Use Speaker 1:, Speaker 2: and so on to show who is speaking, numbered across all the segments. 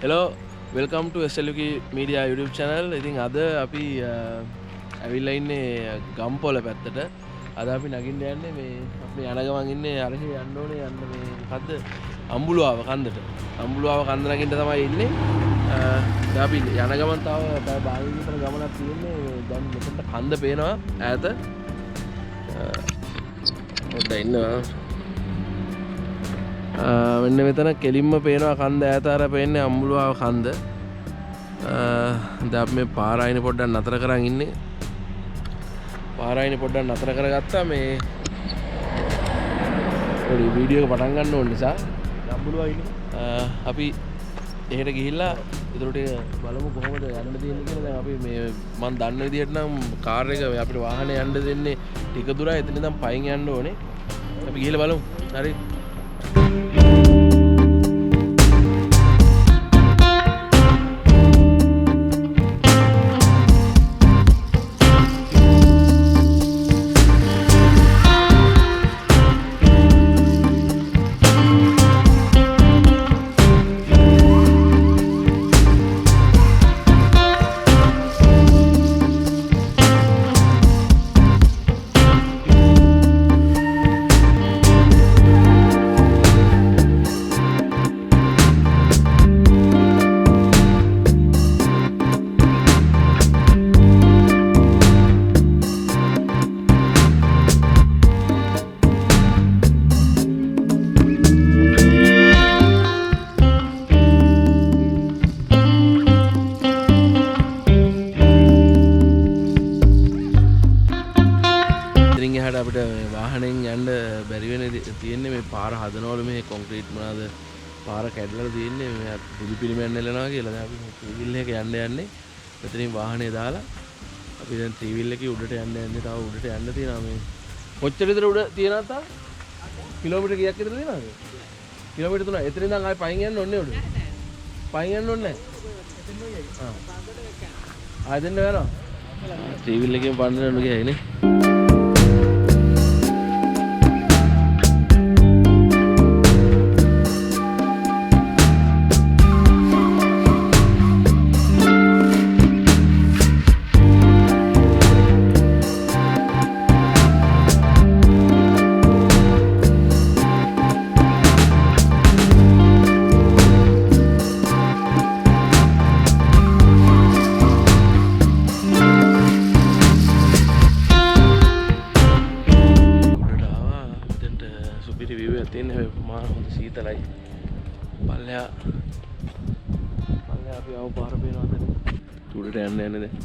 Speaker 1: Hello, welcome to Slviki Media YouTube channel. ඉතින් අද අපි ඇවිල්ලා ඉන්නේ ගම්පොළ පැත්තට. අද අපි නගින්න යන්නේ මේ අපි යන ගමන් ඉන්නේ අරහේ යන්න ඕනේ යන්න මේ මොකද්ද අම්බුලුවාව කන්දට. අම්බුලුවාව කන්ද නගින්න තමයි ඉන්නේ. දැන් අපි යන ගමන් තව පැය භාගයක විතර ගමනක් තියෙන්නේ. දැන් මෙතනට කන්ද පේනවා ඈත. පොඩ්ඩක් ඉන්නවා. මෙන්න මෙතන කෙලින්ම පේනවා කන්ද ඈත අර පේන්නේ අම්බුලුවාව කන්ද. දැන් අපි මේ පාර අයිනේ පොඩ්ඩක් නතර කරන් ඉන්නේ. පාර අයිනේ පොඩ්ඩක් නතර කරගත්තා මේ පොඩි වීඩියෝ එක පටන් ගන්න ඕන නිසා අම්බුලුවාව ඉන්නේ. අපි එහෙට ගිහිල්ලා ඊටු ටික බලමු කොහොමද යන්න දෙන්නේ කියලා. දැන් අපි මේ මම දන්න විදිහට නම් කාර් එක අපිට වාහනේ යන්න දෙන්නේ ටික දුරයි. එතන ඉඳන් පයින් යන්න ඕනේ. අපි ගිහිල්ලා බලමු. හරි. අපිට වාහනෙන් යන්න බැරි වෙන තියෙන්නේ මේ පාර හදනවලු මේ කොන්ක්‍රීට් මොනවාද පාර කැඩලා තියෙන්නේ මේ බුදු පිළිමයන් නෙලනවා කියලා. දැන් අපි ට්‍රීවිල් එක යන්නේ මෙතනින් වාහනේ දාලා අපි දැන් ට්‍රීවිල් එකේ උඩට යන්නේ තව උඩට යන්න තියෙනවා මේ කොච්චර විතර උඩ තියෙනවද තා කිලෝමීටර් කීයක් විතර තියෙනවද කිලෝමීටර් 3 එතන ඉඳන් ආයෙ පයින් යන්න ඕනේ උඩ පයින් යන්න ඕනේ නැහැ ආයෙ දෙන්න වෙනවා ට්‍රීවිල් එකෙන් පන්නන්න ඕනේ ගියානේ සීතලයි පල්ලෙහා අපි ආව පාර පේනවා දැන් උඩට යන්න යන්නේ දැන්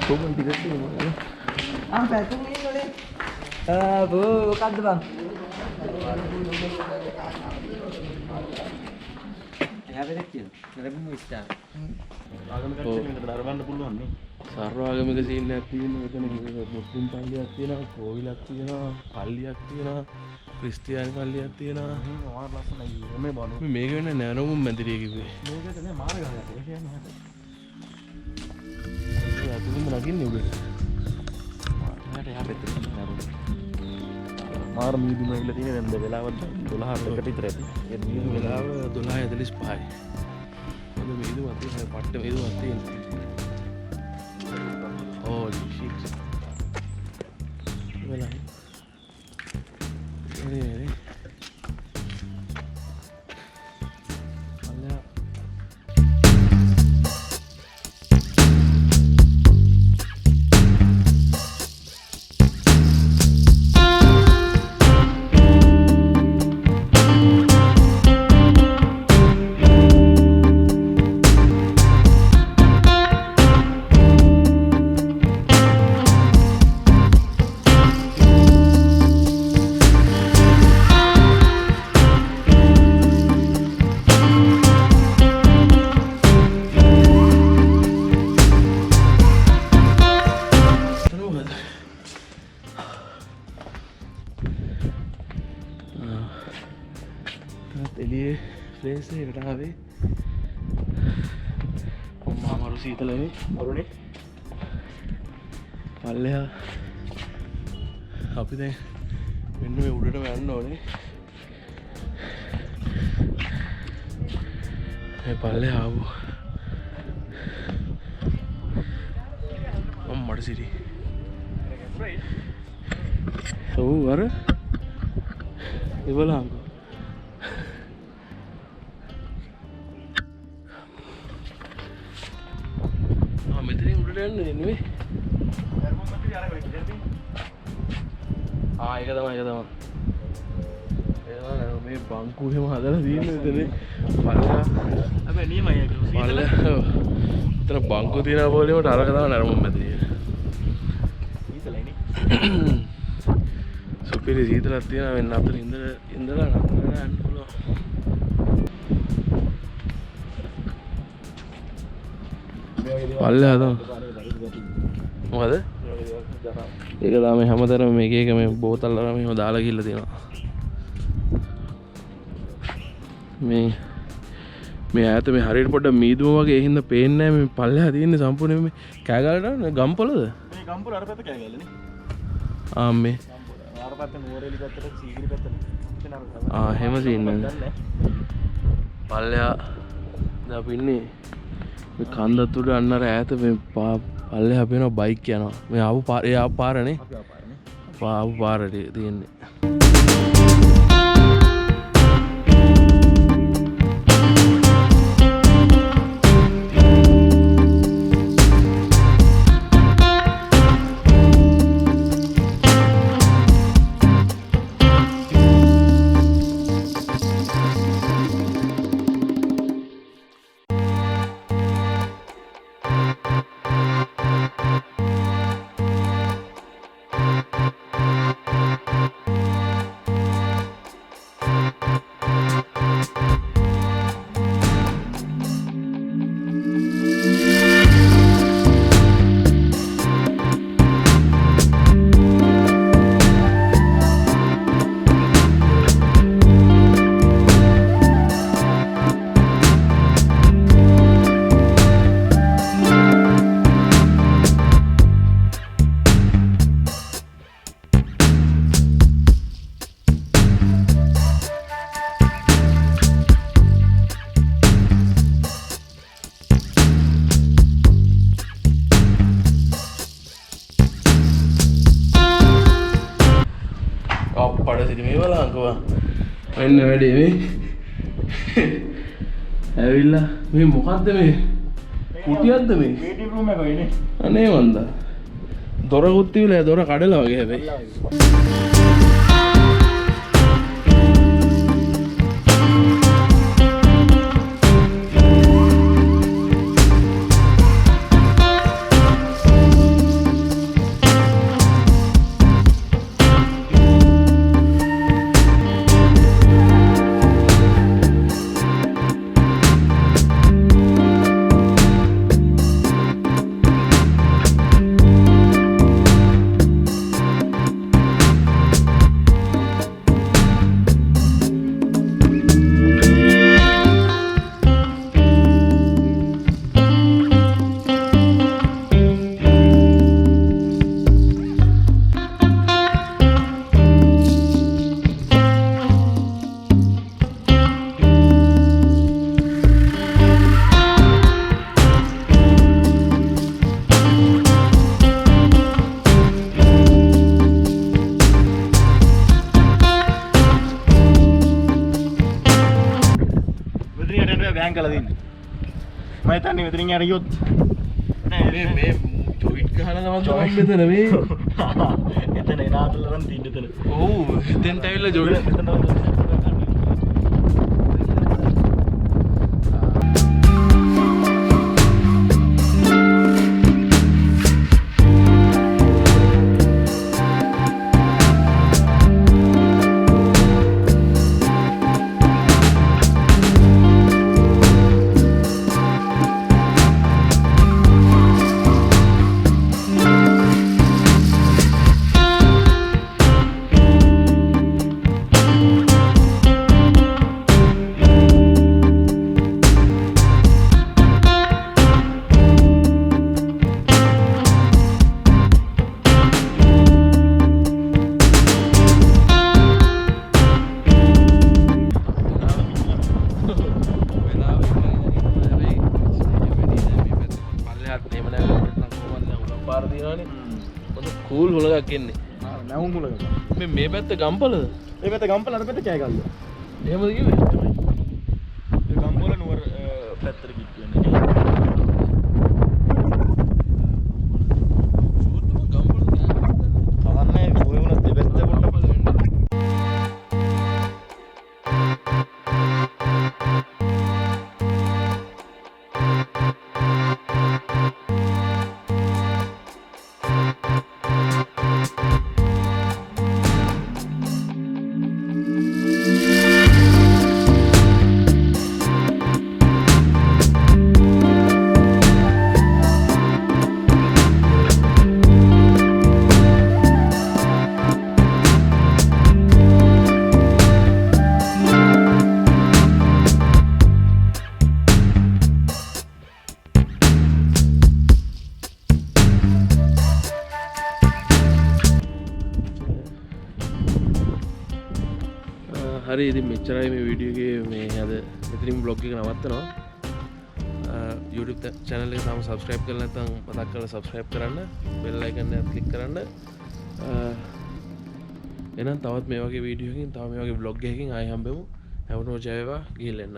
Speaker 1: කොහොමද ටිකට්
Speaker 2: පැතුම් ඉන්නෝනේ. මොකද්ද බං? එහා වෙලක් තියෙනවා. නරඹමු ඉස්සා. ආගමික සීන් එකට දරවන්න පුළුවන් නේ.
Speaker 1: සර්වාගමික සීන් එකක් තියෙනවා. එතන මුස්ලිම් පල්ලියක් තියෙනවා, කෝවිලක් තියෙනවා, පල්ලියක් තියෙනවා, ක්‍රිස්තියානි පල්ලියක් තියෙනවා.
Speaker 2: මාර ලස්සනයි. මේ බොන.
Speaker 1: මේක වෙන්නේ නෑනොමුම් මැදිරිය කිව්වේ.
Speaker 2: මේකට නේ මාර ගහලා ඒක කියන්නේ.
Speaker 1: ඒ අතුලින්ම නගින්නේ උඩට.
Speaker 2: මාර මීදුම ඇවිල්ලා තියෙන දැන් වෙලාව 12කට විතර ඇති.
Speaker 1: ඒ මීදුම වෙලාව 12:45යි. මොකද මීදුම අතේ පට්ට මීදුම අතේ. Holy shit. වෙලාවයි. එනේ එළියේ ප්ලේස් එකකට ආවේ. අම්මා මරු සීතලනේ මරුනේ. පල්ලෙහා අපි දැන් මෙන්න මේ උඩටම යන්න ඕනේ. මේ පල්ලෙහා ආවෝ. අම්මට සිටි. ඔව් අර ඉවලංගෝ. මෙතනින් උඩට යන්නේ නෙවෙයි. ඒක තමයි මේ බංකු එහෙම හදලා තියෙන්නේ මෙතන. පල්ලෙහා
Speaker 2: හැබැයි නියමයි ඒක.
Speaker 1: පල්ලෙහා උතර බංකු තියනවා පොලේමට අරක තමයි නරමුම් මැදිරිය.
Speaker 2: සීතලයිනේ.
Speaker 1: සුපිරි සීතලක් තියෙනවා මෙන්න අතර ඉඳලා නතර යන්න පුළුවන්. පල්ලෙහා තමයි. මොකද? ඒක තමයි හැමතැනම මේක එක මේ බෝතල් අරන් මෙහෙම දාලා ගිහලා තියෙනවා. මේ ඈත මේ හරියට පොඩ්ඩක් මීදුම වගේ ඒ හින්දා පේන්නේ නැහැ මේ පල්ලෙහා තියෙන්නේ සම්පූර්ණයෙන් මේ කෑගල්ලට ගම්පොළද?
Speaker 2: මේ ගම්පොළ අර පැත්ත කෑගල්ලනේ.
Speaker 1: මේ
Speaker 2: අර පැත්ත නුවරඑලි පැත්තට සීගිරි පැත්තට.
Speaker 1: එහෙම තියෙන්නේ. පල්ලෙහා දැන් අපි ඉන්නේ මේ කන්දත් උඩ අන්න අර ඈත මේ පල්ලෙහා පේනවා බයික් යනවා. මේ ආපු පාරනේ. ආපු පාරට තියෙන්නේ. මෙන්න වැඩි මේ ඇවිල්ලා මේ මොකද්ද මේ කුටියක්ද මේ
Speaker 2: වේටින් රූම් එක වෙන්නේ.
Speaker 1: අනේ මන්දා දොර කුත්ති විලා දොර කඩලා වගේ හැබැයි.
Speaker 2: බෑන් කළා දෙන්නේ. මම හිතන්නේ මෙතනින් යට ගියොත්
Speaker 1: නෑ මේ ජොයිට් ගහලා තමයි මෙතන මේ.
Speaker 2: එතන එනාදලරන් තින්න එතන.
Speaker 1: ඔව් එතෙන්ට ඇවිල්ලා ජොයිට් තියෙනවානේ. මොකද කූල් හුලගක් එන්නේ.
Speaker 2: නැවුම් මුලක.
Speaker 1: මේ පැත්ත ගම්පලද?
Speaker 2: ඒ පැත්ත ගම්පල අර පැත්ත කෑගල්ල.
Speaker 1: එහෙමද කිව්වේ?
Speaker 2: ඒ ගම්පල නුවර පැත්තට කිට්ටු වෙන්නේ. කවන්නේ කොහේ වුණත් දෙපැත්ත පොඩ්ඩක්
Speaker 1: හරි ඉතින් මෙච්චරයි මේ වීඩියෝ එකේ මේ අද මෙතනින් බ්ලොග් එක නවත්තනවා. YouTube channel එක තාම subscribe කරලා නැත්නම් මතක් කරලා subscribe කරන්න, bell icon එක click කරන්න. එහෙනම් තවත් මේ වගේ වීඩියෝ එකකින් තව මේ වගේ vlog එකකින් ආයෙ හම්බෙමු. හැමෝටම ජය වේවා. ගිහින් එන්න.